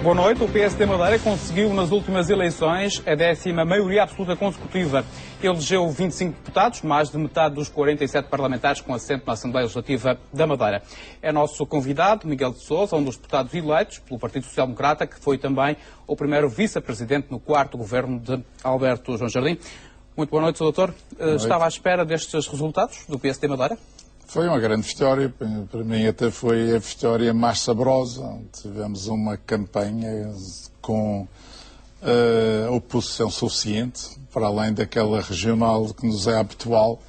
Boa noite. O PSD Madeira conseguiu nas últimas eleições a 10ª maioria absoluta consecutiva. Elegeu 25 deputados, mais de metade dos 47 parlamentares com assento na Assembleia Legislativa da Madeira. É nosso convidado, Miguel de Sousa, um dos deputados eleitos pelo Partido Social Democrata, que foi também o primeiro vice-presidente no 4º governo de Alberto João Jardim. Muito boa noite, Sr. Doutor. Estava à espera destes resultados do PSD Madeira? Foi uma grande vitória, para mim até foi a vitória mais saborosa. Tivemos uma campanha com oposição suficiente, para além daquela regional que nos é habitual.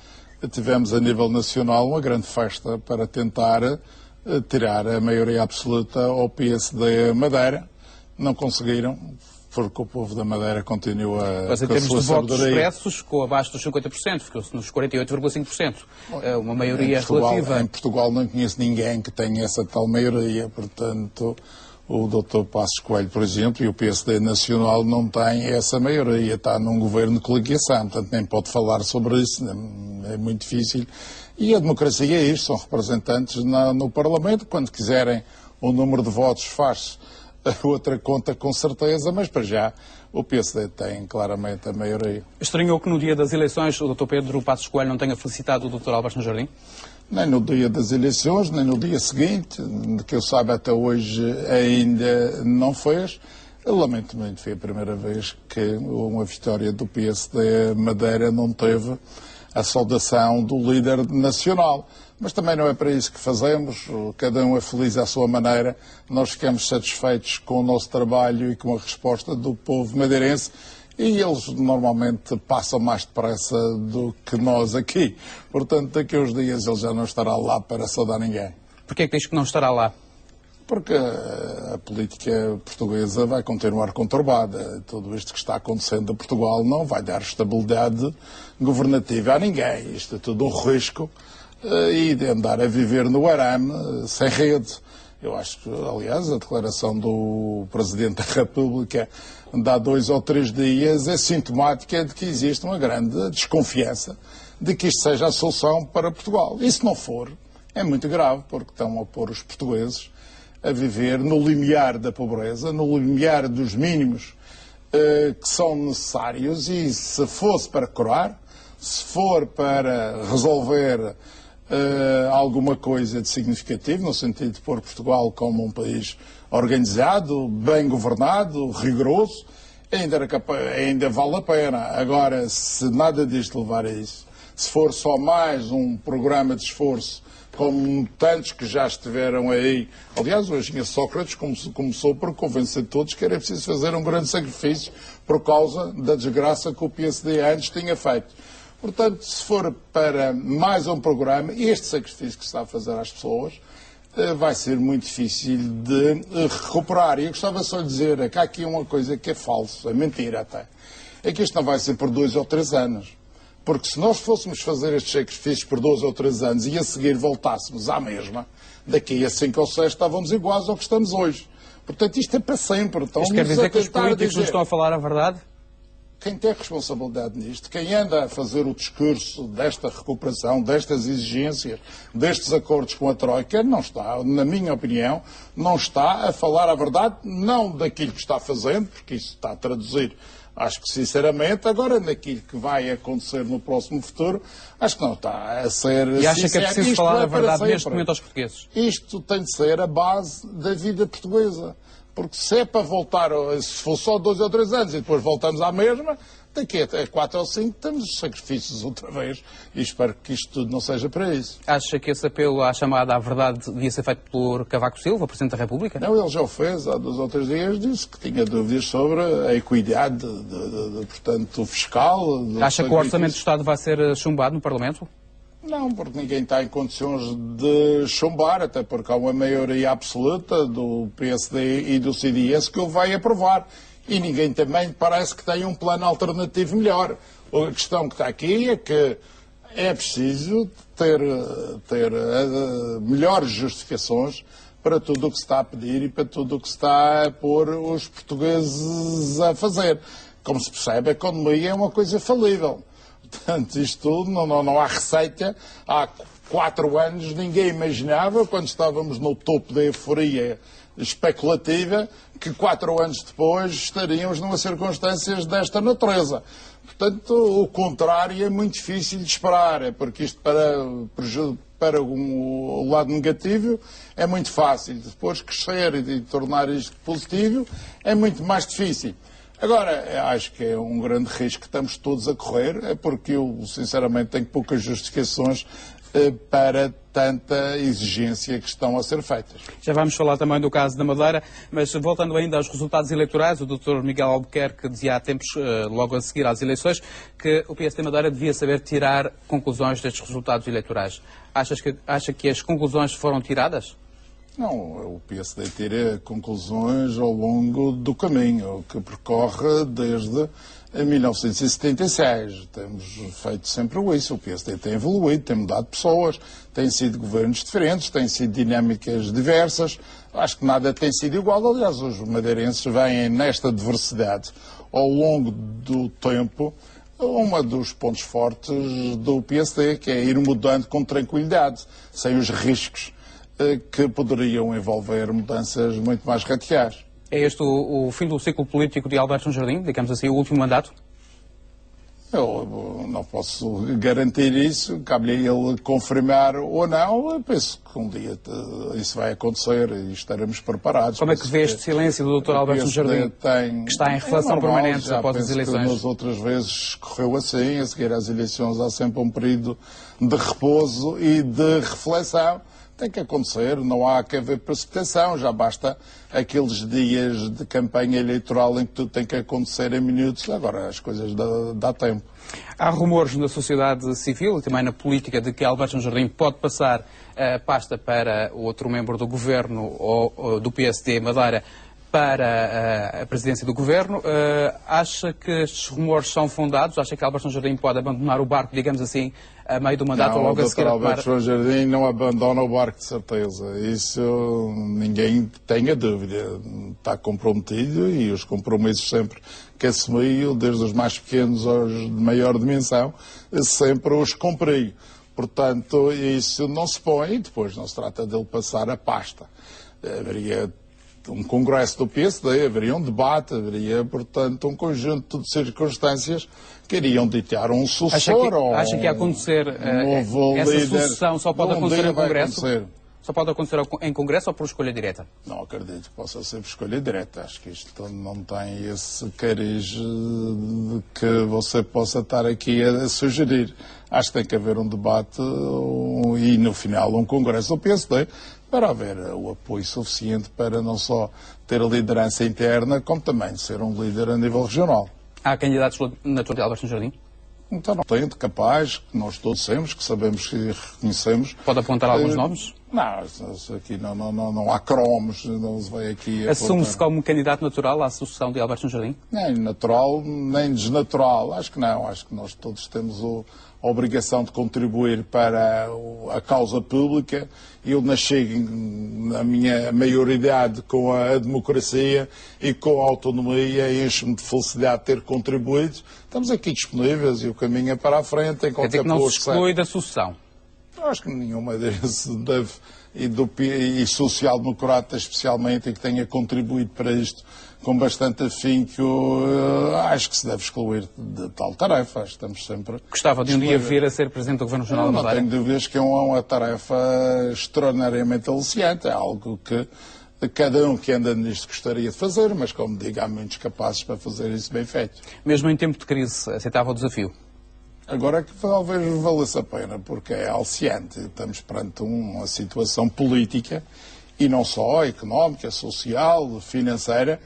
Tivemos a nível nacional uma grande festa para tentar tirar a maioria absoluta ao PSD Madeira. Não conseguiram, porque o povo da Madeira continua mas em com a termos sua de votos sabedoria. expressos, ficou abaixo dos 50%, ficou-se nos 48,5%. Uma maioria relativa. Em Portugal não conheço ninguém que tenha essa tal maioria, portanto, o Dr. Passos Coelho, por exemplo, e o PSD Nacional não têm essa maioria, está num governo de coligação, portanto nem pode falar sobre isso, é muito difícil. E a democracia é isto, são representantes no Parlamento, quando quiserem o número de votos faz a outra conta com certeza, mas para já o PSD tem claramente a maioria. Estranhou que no dia das eleições o Dr. Pedro Passos Coelho não tenha felicitado o Dr. Alberto João Jardim? Nem no dia das eleições, nem no dia seguinte, que eu saiba até hoje ainda não fez. Eu lamento muito, foi a primeira vez que uma vitória do PSD Madeira não teve a saudação do líder nacional. Mas também não é para isso que fazemos, cada um é feliz à sua maneira, nós ficamos satisfeitos com o nosso trabalho e com a resposta do povo madeirense e eles normalmente passam mais depressa do que nós aqui. Portanto, daqui a uns dias ele já não estará lá para saudar ninguém. Porquê é que diz que não estará lá? Porque a política portuguesa vai continuar conturbada. Tudo isto que está acontecendo a Portugal não vai dar estabilidade governativa a ninguém. Isto é tudo um risco. E de andar a viver no arame, sem rede. Eu acho que, aliás, a declaração do Presidente da República de há 2 ou 3 dias é sintomática de que existe uma grande desconfiança de que isto seja a solução para Portugal. E se não for, é muito grave, porque estão a pôr os portugueses a viver no limiar da pobreza, no limiar dos mínimos que são necessários e se fosse para curar, se for para resolver alguma coisa de significativo, no sentido de pôr Portugal como um país organizado, bem governado, rigoroso, ainda vale a pena. Agora, se nada disto levar a isso, se for só mais um programa de esforço, como tantos que já estiveram aí, aliás, o engenheiro Sócrates começou por convencer todos que era preciso fazer um grande sacrifício por causa da desgraça que o PSD antes tinha feito. Portanto, se for para mais um programa, este sacrifício que se está a fazer às pessoas vai ser muito difícil de recuperar. E eu gostava só de dizer que há aqui uma coisa que é falso, é mentira até. É que isto não vai ser por 2 ou 3 anos. Porque se nós fôssemos fazer estes sacrifícios por 2 ou 3 anos e a seguir voltássemos à mesma, daqui a 5 ou 6 estávamos iguais ao que estamos hoje. Portanto, isto é para sempre. Então, isto quer dizer que os políticos não estão a falar a verdade? Quem tem responsabilidade nisto, quem anda a fazer o discurso desta recuperação, destas exigências, destes acordos com a Troika, não está, na minha opinião, não está a falar a verdade, não daquilo que está fazendo, porque isso está a traduzir, acho que sinceramente, agora naquilo que vai acontecer no próximo futuro, acho que não está a ser sincero. E acha que é preciso falar a verdade neste momento aos portugueses? Isto tem de ser a base da vida portuguesa. Porque se é para voltar, se for só 2 ou 3 anos e depois voltamos à mesma, daqui a 4 ou 5 temos os sacrifícios outra vez e espero que isto tudo não seja para isso. Acha que esse apelo à chamada à verdade devia ser feito por Cavaco Silva, Presidente da República? Não, ele já o fez há 2 ou 3 dias, disse que tinha dúvidas sobre a equidade, portanto, fiscal. Acha que o Orçamento do Estado vai ser chumbado no Parlamento? Não, porque ninguém está em condições de chumbar, até porque há uma maioria absoluta do PSD e do CDS que o vai aprovar. E ninguém também parece que tem um plano alternativo melhor. A questão que está aqui é que é preciso ter melhores justificações para tudo o que se está a pedir e para tudo o que se está a pôr os portugueses a fazer. Como se percebe, a economia é uma coisa falível. Portanto, isto tudo, não há receita, há 4 anos ninguém imaginava, quando estávamos no topo da euforia especulativa, que 4 anos depois estaríamos numa circunstâncias desta natureza. Portanto, o contrário é muito difícil de esperar, é porque isto para o lado negativo é muito fácil, depois crescer e tornar isto positivo é muito mais difícil. Agora, acho que é um grande risco que estamos todos a correr, é porque eu, sinceramente, tenho poucas justificações para tanta exigência que estão a ser feitas. Já vamos falar também do caso da Madeira, mas voltando ainda aos resultados eleitorais, o Dr. Miguel Albuquerque dizia há tempos, logo a seguir às eleições, que o PSD Madeira devia saber tirar conclusões destes resultados eleitorais. Acha que as conclusões foram tiradas? Não, o PSD tira conclusões ao longo do caminho, que percorre desde 1976. Temos feito sempre isso. O PSD tem evoluído, tem mudado pessoas, têm sido governos diferentes, têm sido dinâmicas diversas. Acho que nada tem sido igual. Aliás, os madeirenses veem nesta diversidade ao longo do tempo um dos pontos fortes do PSD, que é ir mudando com tranquilidade, sem os riscos que poderiam envolver mudanças muito mais radicais. É este o fim do ciclo político de Alberto João Jardim, digamos assim, o último mandato? Eu não posso garantir isso, cabe-lhe ele confirmar ou não. Eu penso que um dia isso vai acontecer e estaremos preparados. Como é que vê este silêncio do Dr. Alberto Jardim, que está em reflexão permanente após as eleições? Nas outras vezes correu assim, a seguir às eleições há sempre um período de repouso e de reflexão. Tem que acontecer, não há que haver precipitação, já basta aqueles dias de campanha eleitoral em que tudo tem que acontecer em minutos, agora as coisas dá tempo. Há rumores na sociedade civil e também na política de que Alberto João Jardim pode passar a pasta para outro membro do governo ou do PSD Madeira para a presidência do governo. Acha que estes rumores são fundados? Acha que Alberto João Jardim pode abandonar o barco, digamos assim, a meio do mandato ou logo a seguir? Não, o Dr. Alberto João Jardim não abandona o barco, de certeza. Isso ninguém tenha dúvida. Está comprometido e os compromissos sempre que assumiu, desde os mais pequenos aos de maior dimensão, sempre os cumpriu. Portanto, isso não se põe e depois não se trata dele passar a pasta. Haveria um congresso do PSD, haveria um debate, haveria, portanto, um conjunto de circunstâncias que iriam ditar um sucessor. Acha que a acontecer essa sucessão só pode acontecer em Congresso? Só pode acontecer em Congresso ou por escolha direta? Não acredito que possa ser por escolha direta. Acho que isto não tem esse cariz que você possa estar aqui a sugerir. Acho que tem que haver um debate e, no final, um Congresso do PSD para haver o apoio suficiente para não só ter a liderança interna, como também ser um líder a nível regional. Há candidatos na tua de Alberto Jardim? Então não tem, capaz, que nós todos temos, que sabemos que reconhecemos. Pode apontar alguns nomes? Não, aqui não há cromos, não se vai aqui... Assume-se como candidato natural à sucessão de Alberto Jardim? Nem natural, nem desnatural. Acho que não. Acho que nós todos temos a obrigação de contribuir para a causa pública. Eu nasci na minha maioridade com a democracia e com a autonomia e encho-me de felicidade de ter contribuído. Estamos aqui disponíveis e o caminho é para a frente. Em qualquer não se exclui da sucessão? Acho que nenhuma deles deve, e social-democrata especialmente, e que tenha contribuído para isto com bastante afinco, acho que se deve excluir de tal tarefa. Estamos sempre... Gostava de um dia vir a ser Presidente do Governo Regional da Madeira? Não tenho dúvidas que é uma tarefa extraordinariamente aliciante, é algo que cada um que anda nisto gostaria de fazer, mas como digo, há muitos capazes para fazer isso bem feito. Mesmo em tempo de crise, aceitava o desafio? Agora é que talvez valesse a pena, porque é aliciante. Estamos perante uma situação política, e não só económica, social, financeira,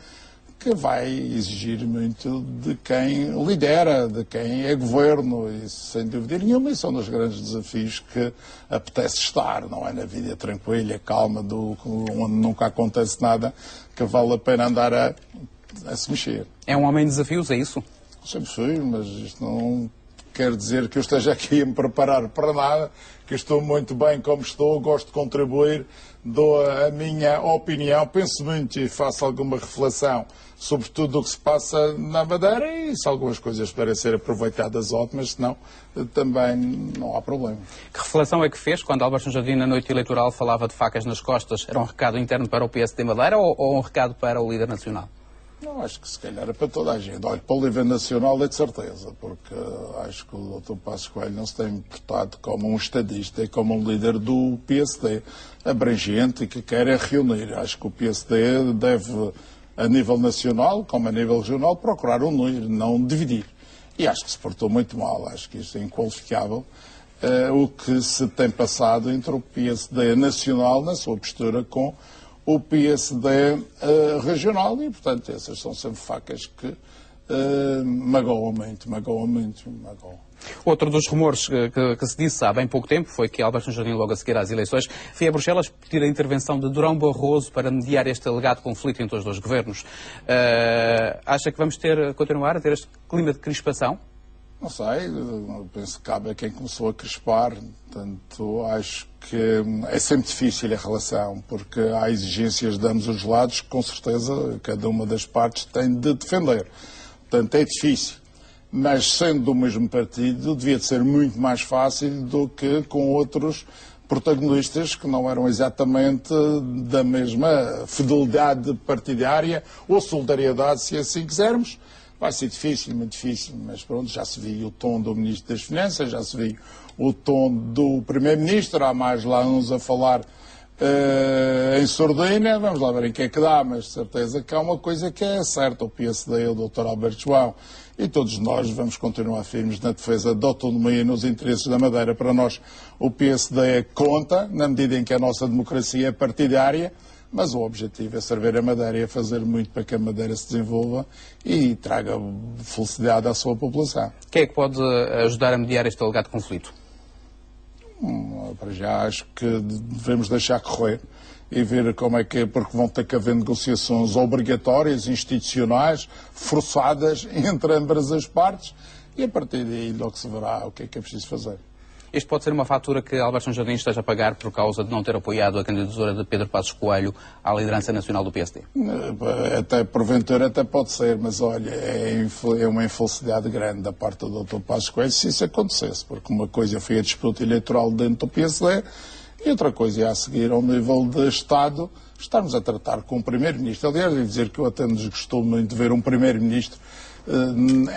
que vai exigir muito de quem lidera, de quem é governo, e sem dúvida nenhuma, isso é um dos grandes desafios que apetece estar, não é? Na vida tranquila, calma, onde nunca acontece nada, que vale a pena andar a se mexer. É um homem de desafios, é isso? Sempre fui, mas isto não quer dizer que eu esteja aqui a me preparar para nada, que eu estou muito bem como estou, gosto de contribuir, dou a minha opinião, penso muito e faço alguma reflexão sobre tudo o que se passa na Madeira e se algumas coisas puderem ser aproveitadas, ótimas, senão também não há problema. Que reflexão é que fez quando Álvaro Jardim, na noite eleitoral, falava de facas nas costas? Era um recado interno para o PSD Madeira ou um recado para o líder nacional? Não, acho que se calhar é para toda a gente. Olha, para o nível nacional é de certeza, porque acho que o Dr. Passos Coelho não se tem portado como um estadista e como um líder do PSD abrangente e que quer é reunir. Acho que o PSD deve, a nível nacional, como a nível regional, procurar unir, não dividir. E acho que se portou muito mal, acho que isto é inqualificável. O que se tem passado entre o PSD nacional, na sua postura, com o PSD regional e, portanto, essas são sempre facas que magoam muito. Outro dos rumores que se disse há bem pouco tempo foi que Álvaro Jardim, logo a seguir às eleições, foi a Bruxelas pedir a intervenção de Durão Barroso para mediar este alegado conflito entre os dois governos. Acha que vamos continuar a ter este clima de crispação? Não sei, penso que cabe a quem começou a crispar, portanto, acho que é sempre difícil a relação, porque há exigências de ambos os lados que, com certeza, cada uma das partes tem de defender. Portanto, é difícil. Mas, sendo do mesmo partido, devia de ser muito mais fácil do que com outros protagonistas que não eram exatamente da mesma fidelidade partidária ou solidariedade, se assim quisermos. Vai ser difícil, muito difícil, mas pronto, já se viu o tom do Ministro das Finanças, já se viu o tom do Primeiro-Ministro, há mais lá uns a falar em sordina, vamos lá ver em que é que dá, mas de certeza que há uma coisa que é certa, o PSD, o Dr. Alberto João e todos nós vamos continuar firmes na defesa da autonomia e nos interesses da Madeira. Para nós o PSD conta, na medida em que a nossa democracia é partidária, mas o objetivo é servir a Madeira e a fazer muito para que a Madeira se desenvolva e traga felicidade à sua população. Quem é que pode ajudar a mediar este alegado conflito? Para já acho que devemos deixar correr e ver como é que é, porque vão ter que haver negociações obrigatórias, institucionais, forçadas entre ambas as partes e a partir daí logo se verá o que é preciso fazer. Isto pode ser uma fatura que Álvaro Jardim esteja a pagar por causa de não ter apoiado a candidatura de Pedro Passos Coelho à liderança nacional do PSD? Até porventura até pode ser, mas olha, é uma infelicidade grande da parte do Dr. Passos Coelho se isso acontecesse, porque uma coisa foi a disputa eleitoral dentro do PSD e outra coisa é a seguir ao nível de Estado estarmos a tratar com o Primeiro-Ministro. Aliás, devo dizer que eu até nos gostou muito de ver um Primeiro-Ministro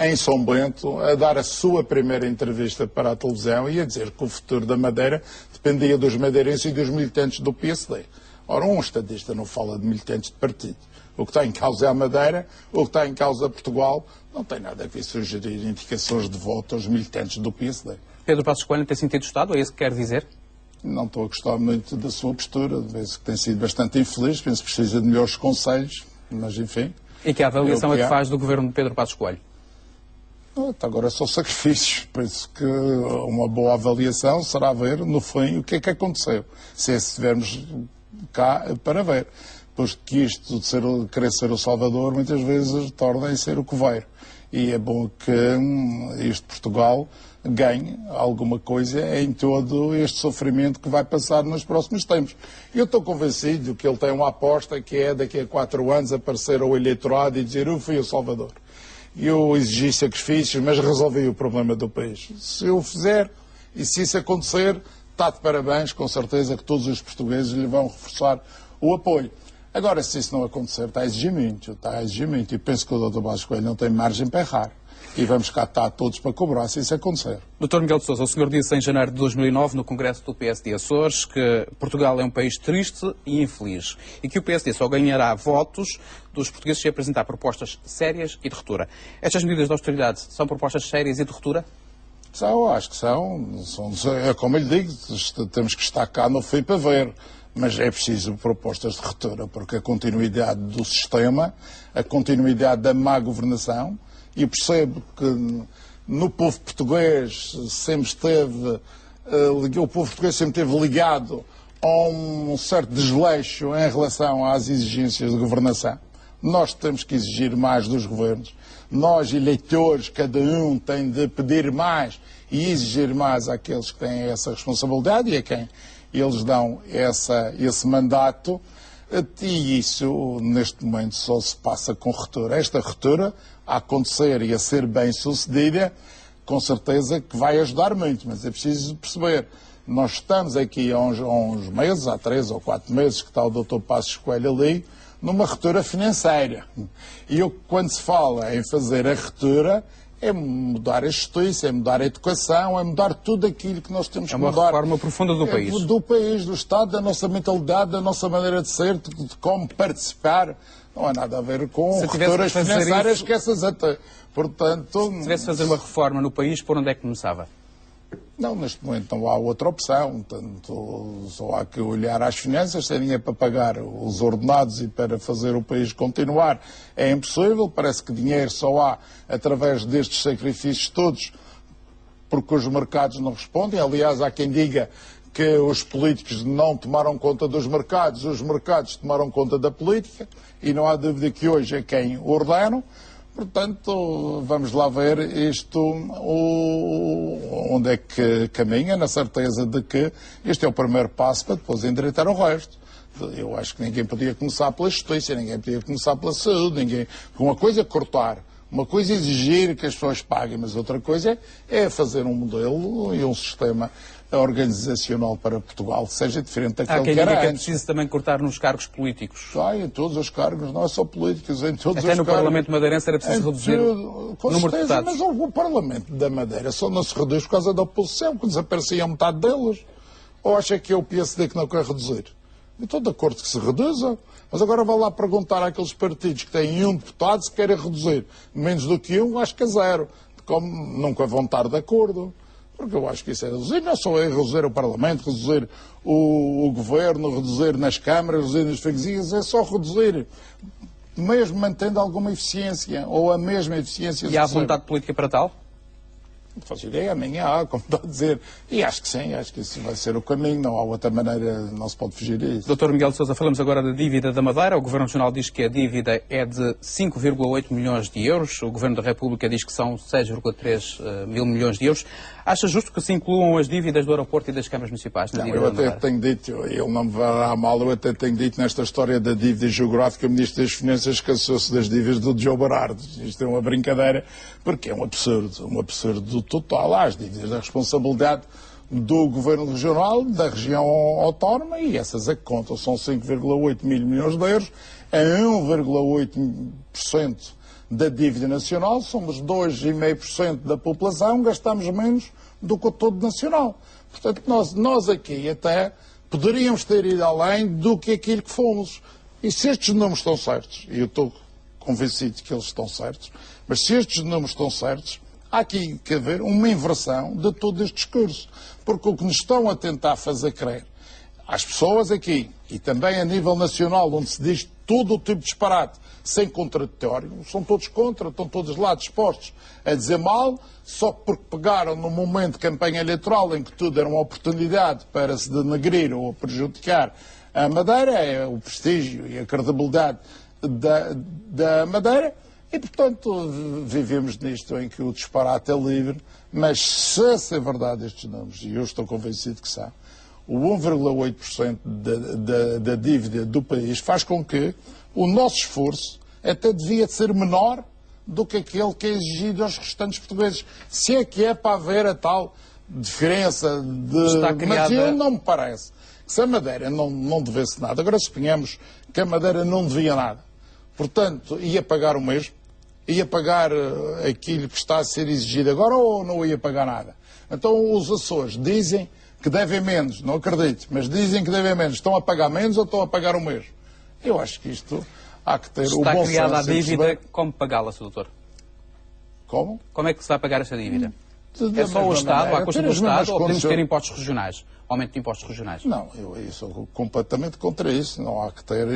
em São Bento, a dar a sua primeira entrevista para a televisão e a dizer que o futuro da Madeira dependia dos madeirenses e dos militantes do PSD. Ora, um estadista não fala de militantes de partido. O que está em causa é a Madeira, o que está em causa é Portugal. Não tem nada a ver sugerir indicações de voto aos militantes do PSD. Pedro Passos Coelho tem sentido Estado, é isso que quer dizer? Não estou a gostar muito da sua postura, penso que tem sido bastante infeliz, penso que precisa de melhores conselhos, mas enfim. E que avaliação é que faz do governo de Pedro Passos Coelho? Até agora são sacrifícios. Penso que uma boa avaliação será ver, no fim, o que é que aconteceu. Se estivermos cá para ver. Pois que isto de querer ser o Salvador, muitas vezes torna em ser o coveiro. E é bom que este Portugal ganhe alguma coisa em todo este sofrimento que vai passar nos próximos tempos. Eu estou convencido que ele tem uma aposta que é daqui a 4 anos aparecer ao eleitorado e dizer eu fui o Salvador. Eu exigi sacrifícios, mas resolvi o problema do país. Se eu fizer e se isso acontecer, está de parabéns, com certeza que todos os portugueses lhe vão reforçar o apoio. Agora, se isso não acontecer, está a exigir muito, e penso que o Dr. Passos Coelho não tem margem para errar. E vamos cá estar todos para cobrar se isso acontecer. Dr. Miguel de Sousa, o senhor disse em janeiro de 2009, no Congresso do PSD Açores, que Portugal é um país triste e infeliz e que o PSD só ganhará votos dos portugueses se apresentar propostas sérias e de ruptura. Estas medidas de austeridade são propostas sérias e de ruptura? Acho que são. É como eu lhe digo, temos que estar cá no fim para ver. Mas é preciso propostas de ruptura, porque a continuidade do sistema, a continuidade da má governação, e percebo que no povo português sempre esteve, o povo português sempre esteve ligado a um certo desleixo em relação às exigências de governação. Nós temos que exigir mais dos governos. nós, eleitores, cada um tem de pedir mais e exigir mais àqueles que têm essa responsabilidade e a quem eles dão esse mandato. E isso, neste momento, só se passa com ruptura. Esta ruptura, a acontecer e a ser bem sucedida, com certeza que vai ajudar muito, mas é preciso perceber. Nós estamos aqui há uns meses, há 3 ou 4 meses, que está o Dr. Passos Coelho ali, numa ruptura financeira. E quando se fala em fazer a ruptura, é mudar a justiça, é mudar a educação, é mudar tudo aquilo que nós temos que mudar. É uma reforma profunda do país. Do país, do Estado, da nossa mentalidade, da nossa maneira de ser, de como participar. Não há nada a ver com rupturas financeiras que essas até. Portanto, se tivesse de fazer uma reforma no país, por onde é que começava? Não, neste momento não há outra opção. Portanto, só há que olhar às finanças, sem dinheiro para pagar os ordenados e para fazer o país continuar. É impossível, parece que dinheiro só há através destes sacrifícios todos, porque os mercados não respondem. Aliás, há quem diga que os políticos não tomaram conta dos mercados, os mercados tomaram conta da política, e não há dúvida que hoje é quem ordenam. Portanto, vamos lá ver isto, onde é que caminha, na certeza de que este é o primeiro passo para depois endireitar o resto. Eu acho que ninguém podia começar pela justiça, ninguém podia começar pela saúde, uma coisa é cortar, uma coisa é exigir que as pessoas paguem, mas outra coisa é fazer um modelo e um sistema organizacional para Portugal que seja diferente daquele que era antes. Há quem diga que é preciso também cortar nos cargos políticos. Em todos os cargos, não é só políticos, em todos os cargos. Até no Parlamento madeirense era preciso reduzir o número de deputados. Mas o Parlamento da Madeira só não se reduz por causa da oposição, que desaparecia metade deles. Ou acha que é o PSD que não quer reduzir? Eu estou de acordo que se reduza, mas agora vá lá perguntar àqueles partidos que têm um deputado se querem reduzir menos do que um, acho que é 0. Como nunca vão estar de acordo. Porque eu acho que isso é reduzir, não só é reduzir o Parlamento, reduzir o Governo, reduzir nas câmaras, reduzir nas freguesias, é só reduzir, mesmo mantendo alguma eficiência, ou a mesma eficiência. E há vontade política para tal? Não faço ideia, amanhã há, como está a dizer. E acho que sim, acho que isso vai ser o caminho, não há outra maneira, não se pode fugir a isso. Dr. Miguel de Sousa, falamos agora da dívida da Madeira. O Governo Regional diz que a dívida é de 5,8 milhões de euros. O Governo da República diz que são 6,3 mil milhões de euros. Acha justo que se incluam as dívidas do aeroporto e das câmaras municipais na dívida da Madeira? Eu até tenho dito, ele não me vai mal, eu até tenho dito nesta história da dívida geográfica, o Ministro das Finanças cansou-se das dívidas do João Barardo. Isto é uma brincadeira, porque é um absurdo total. Há as dívidas da responsabilidade do Governo Regional, da região autónoma, e essas é que contam, são 5,8 mil milhões de euros, a 1,8% da dívida nacional, somos 2,5% da população, gastamos menos do que o todo nacional. Portanto, nós aqui até poderíamos ter ido além do que aquilo que fomos. E se estes números estão certos, e eu estou convencido que eles estão certos, mas se estes números estão certos, há aqui que haver uma inversão de todo este discurso. Porque o que nos estão a tentar fazer crer às pessoas aqui, e também a nível nacional, onde se diz todo o tipo de disparate, sem contraditório, são todos contra, estão todos lá dispostos a dizer mal, só porque pegaram no momento de campanha eleitoral em que tudo era uma oportunidade para se denegrir ou prejudicar a Madeira, é o prestígio e a credibilidade da Madeira, e portanto vivemos nisto em que o disparate é livre, mas se é verdade estes números, e eu estou convencido que são, o 1,8% da dívida do país faz com que o nosso esforço até devia ser menor do que aquele que é exigido aos restantes portugueses. Se é que é para haver a tal diferença de... Mas eu não me parece que se a Madeira não devesse nada, agora suponhamos que a Madeira não devia nada, portanto ia pagar o mesmo, ia pagar aquilo que está a ser exigido agora ou não ia pagar nada? Então os Açores dizem que devem menos, não acredito, mas dizem que devem menos. Estão a pagar menos ou estão a pagar o mesmo? Eu acho que isto há que ter o bom senso. Está criada a dívida, como pagá-la, Sr. Doutor? Como? Como é que se vai pagar esta dívida? É só o Estado, à custa do Estado, ou podemos ter impostos regionais? Aumento de impostos regionais? Não, eu sou completamente contra isso. Não há que ter...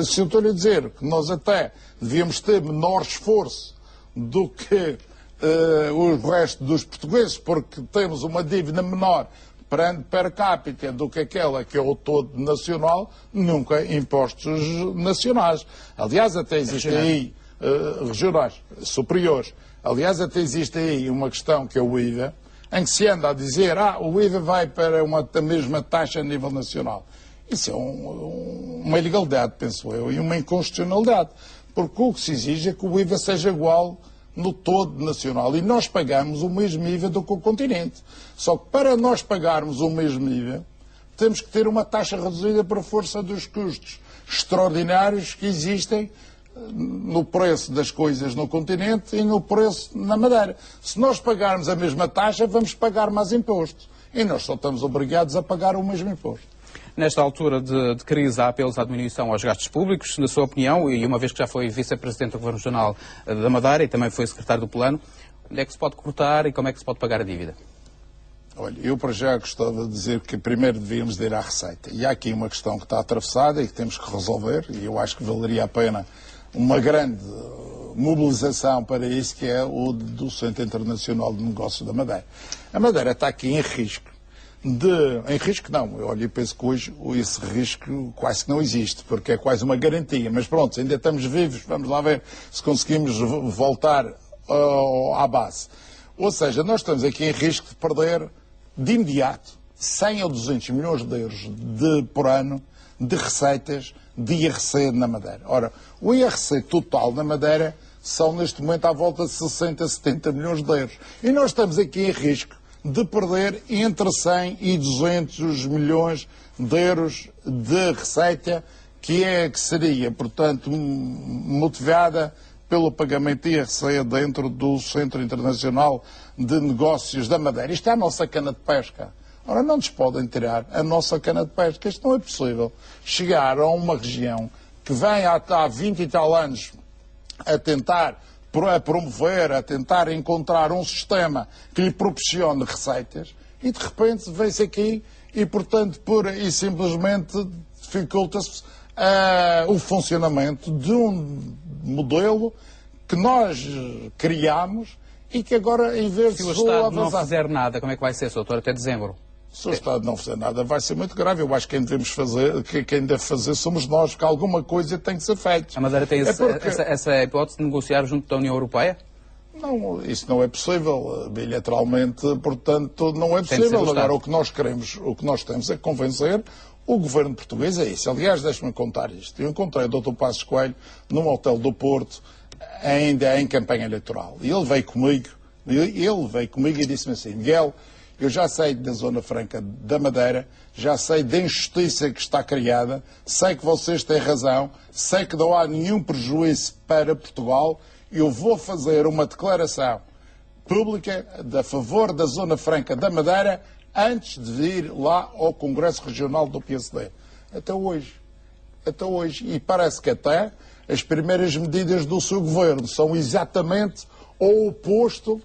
Se eu estou-lhe a dizer que nós até devíamos ter menor esforço do que o resto dos portugueses, porque temos uma dívida menor per capita do que aquela que é o todo nacional, nunca impostos nacionais. Aliás, até existe aí regionais superiores. Aliás, até existe aí uma questão que é o IVA, em que se anda a dizer o IVA vai para a mesma taxa a nível nacional. Isso é uma ilegalidade, penso eu, e uma inconstitucionalidade. Porque o que se exige é que o IVA seja igual no todo nacional. E nós pagamos o mesmo IVA do que o continente. Só que para nós pagarmos o mesmo IVA, temos que ter uma taxa reduzida por força dos custos extraordinários que existem no preço das coisas no continente e no preço na Madeira. Se nós pagarmos a mesma taxa, vamos pagar mais imposto. E nós só estamos obrigados a pagar o mesmo imposto. Nesta altura de crise, há apelos à diminuição aos gastos públicos. Na sua opinião, e uma vez que já foi vice-presidente do Governo Regional da Madeira e também foi secretário do Plano, onde é que se pode cortar e como é que se pode pagar a dívida? Olha, eu para já gostava de dizer que primeiro devíamos ir à receita. E há aqui uma questão que está atravessada e que temos que resolver, e eu acho que valeria a pena uma grande mobilização para isso, que é o do Centro Internacional de Negócios da Madeira. A Madeira está aqui em risco. Em risco não, eu penso que hoje esse risco quase que não existe, porque é quase uma garantia. Mas pronto, ainda estamos vivos, vamos lá ver se conseguimos voltar à base. Ou seja, nós estamos aqui em risco de perder de imediato 100 ou 200 milhões de euros por ano de receitas de IRC na Madeira. Ora, o IRC total na Madeira são neste momento à volta de 60, 70 milhões de euros. E nós estamos aqui em risco de perder entre 100 e 200 milhões de euros de receita, que seria, portanto, motivada pelo pagamento de IRC dentro do Centro Internacional de Negócios da Madeira. Isto é a nossa cana de pesca. Ora, não nos podem tirar a nossa cana de pesca. Isto não é possível. Chegar a uma região que vem há 20 e tal anos a tentar promover, a tentar encontrar um sistema que lhe proporcione receitas e de repente vem-se aqui e, portanto, pura e simplesmente dificulta-se o funcionamento de um modelo que nós criámos e que agora, em vez de se o Estado não fizer nada, como é que vai ser, Sr. Doutor, até dezembro? Se o Estado não fizer nada, vai ser muito grave. Eu acho que quem deve fazer somos nós, porque alguma coisa tem que ser feita. A Madeira tem essa hipótese de negociar junto da União Europeia? Não, isso não é possível. Bilateralmente, portanto, não é possível. Agora, o que nós queremos, o que nós temos é convencer o governo português a isso. Aliás, deixe-me contar isto. Eu encontrei o Dr. Passos Coelho num hotel do Porto, ainda em campanha eleitoral. E ele veio comigo e disse-me assim: Miguel, eu já sei da Zona Franca da Madeira, já sei da injustiça que está criada, sei que vocês têm razão, sei que não há nenhum prejuízo para Portugal. Eu vou fazer uma declaração pública a favor da Zona Franca da Madeira antes de vir lá ao Congresso Regional do PSD. Até hoje. E parece que até as primeiras medidas do seu governo são exatamente o oposto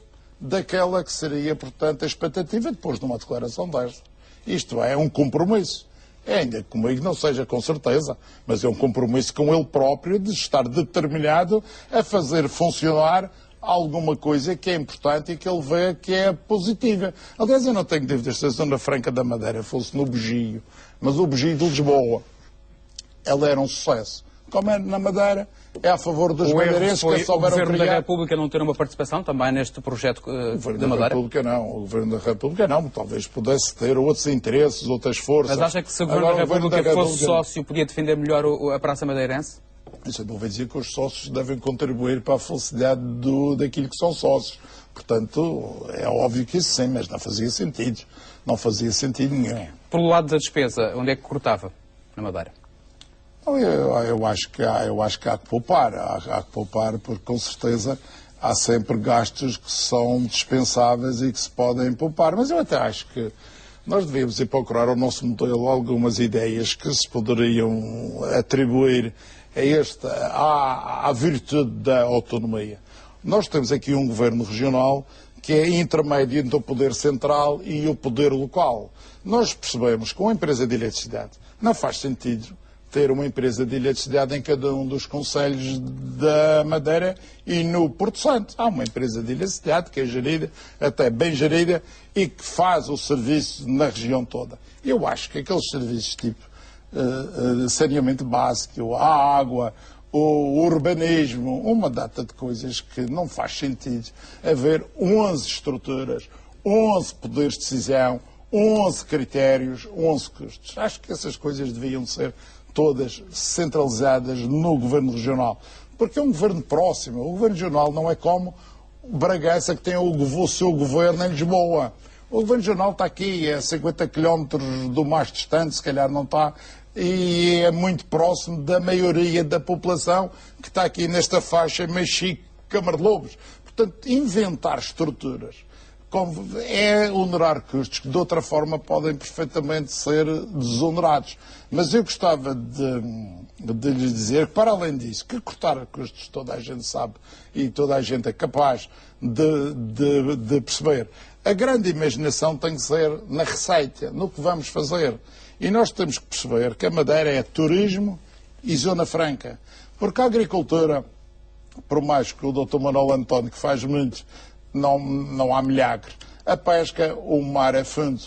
daquela que seria, portanto, a expectativa depois de uma declaração desta. Isto é um compromisso. Ainda comigo não seja com certeza, mas é um compromisso com ele próprio de estar determinado a fazer funcionar alguma coisa que é importante e que ele vê que é positiva. Aliás, eu não tenho dúvidas se a Zona Franca da Madeira fosse no Bugio, mas o Bugio de Lisboa, ela era um sucesso. Como é na Madeira, é a favor dos madeirenses que souberam criar. O Governo da República não ter uma participação também neste projeto da Madeira? O Governo da República não. Talvez pudesse ter outros interesses, outras forças. Mas acha que se o Governo da República fosse sócio, podia defender melhor a Praça Madeirense? Isso eu não vou dizer que os sócios devem contribuir para a felicidade daquilo que são sócios. Portanto, é óbvio que isso sim, mas não fazia sentido. Não fazia sentido nenhum. Pelo lado da despesa, onde é que cortava na Madeira? Eu acho que há que poupar. Há que poupar porque, com certeza, há sempre gastos que são dispensáveis e que se podem poupar. Mas eu até acho que nós devíamos ir procurar ao nosso modelo algumas ideias que se poderiam atribuir à virtude da autonomia. Nós temos aqui um governo regional que é intermédio entre o poder central e o poder local. Nós percebemos que com a empresa de eletricidade não faz sentido ter uma empresa de eletricidade em cada um dos concelhos da Madeira e no Porto Santo. Há uma empresa de eletricidade que é gerida, até bem gerida, e que faz o serviço na região toda. Eu acho que aqueles serviços tipo saneamento básico, a água, o urbanismo, uma data de coisas que não faz sentido haver 11 estruturas, 11 poderes de decisão, 11 critérios, 11 custos. Acho que essas coisas deviam ser todas centralizadas no Governo Regional, porque é um governo próximo. O Governo Regional não é como Bragança, que tem o seu governo em Lisboa. O Governo Regional está aqui, a 50 km do mais distante, se calhar não está, e é muito próximo da maioria da população que está aqui nesta faixa Mexico, Câmara de Lobos. Portanto, inventar estruturas é onerar custos que de outra forma podem perfeitamente ser desonerados. Mas eu gostava de lhes dizer que, para além disso, que cortar custos toda a gente sabe e toda a gente é capaz de perceber. A grande imaginação tem que ser na receita, no que vamos fazer. E nós temos que perceber que a Madeira é turismo e zona franca. Porque a agricultura, por mais que o Dr. Manuel António, que faz muito, não há milagre. A pesca, o mar é fundo.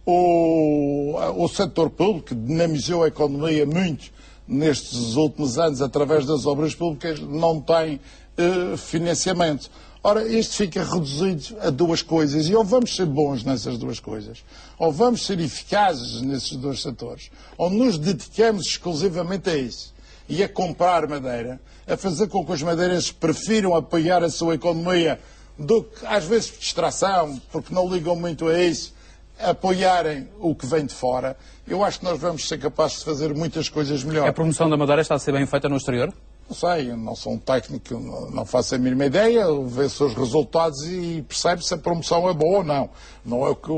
O setor público, que dinamizou a economia muito nestes últimos anos através das obras públicas, não tem financiamento. Ora, isto fica reduzido a duas coisas, e ou vamos ser bons nessas duas coisas, ou vamos ser eficazes nesses dois setores, ou nos dedicamos exclusivamente a isso, e a comprar madeira, a fazer com que os madeirenses prefiram apoiar a sua economia do que, às vezes, por distração, porque não ligam muito a isso, apoiarem o que vem de fora. Eu acho que nós vamos ser capazes de fazer muitas coisas melhor. A promoção da Madeira está a ser bem feita no exterior? Não sei, eu não sou um técnico, não faço a mínima ideia, vê-se os resultados e percebe se a promoção é boa ou não. Não é o que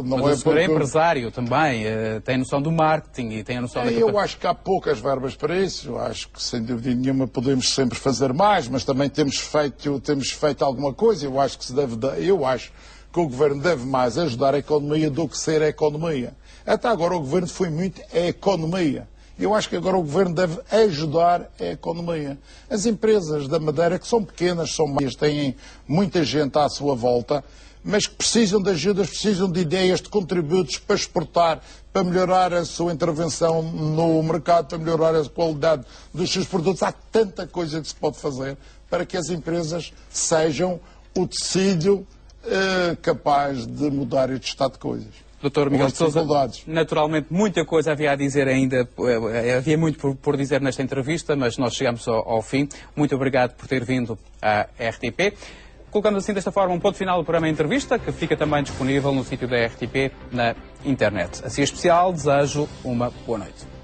Mas o senhor é empresário também, tem noção do marketing e tem a noção da... Eu acho que há poucas verbas para isso, eu acho que sem dúvida nenhuma podemos sempre fazer mais, mas também temos feito alguma coisa. Eu acho que o Governo deve mais ajudar a economia do que ser a economia. Até agora o Governo foi muito a economia. Eu acho que agora o Governo deve ajudar a economia. As empresas da Madeira, que são pequenas, são meias, têm muita gente à sua volta, mas que precisam de ajudas, precisam de ideias, de contributos para exportar, para melhorar a sua intervenção no mercado, para melhorar a qualidade dos seus produtos. Há tanta coisa que se pode fazer para que as empresas sejam o tecido capaz de mudar este estado de coisas. Dr. Miguel de Sousa, naturalmente muita coisa havia a dizer ainda, havia muito por dizer nesta entrevista, mas nós chegamos ao fim. Muito obrigado por ter vindo à RTP. Colocamos assim desta forma um ponto final do programa Entrevista, que fica também disponível no sítio da RTP na internet. Assim especial, desejo uma boa noite.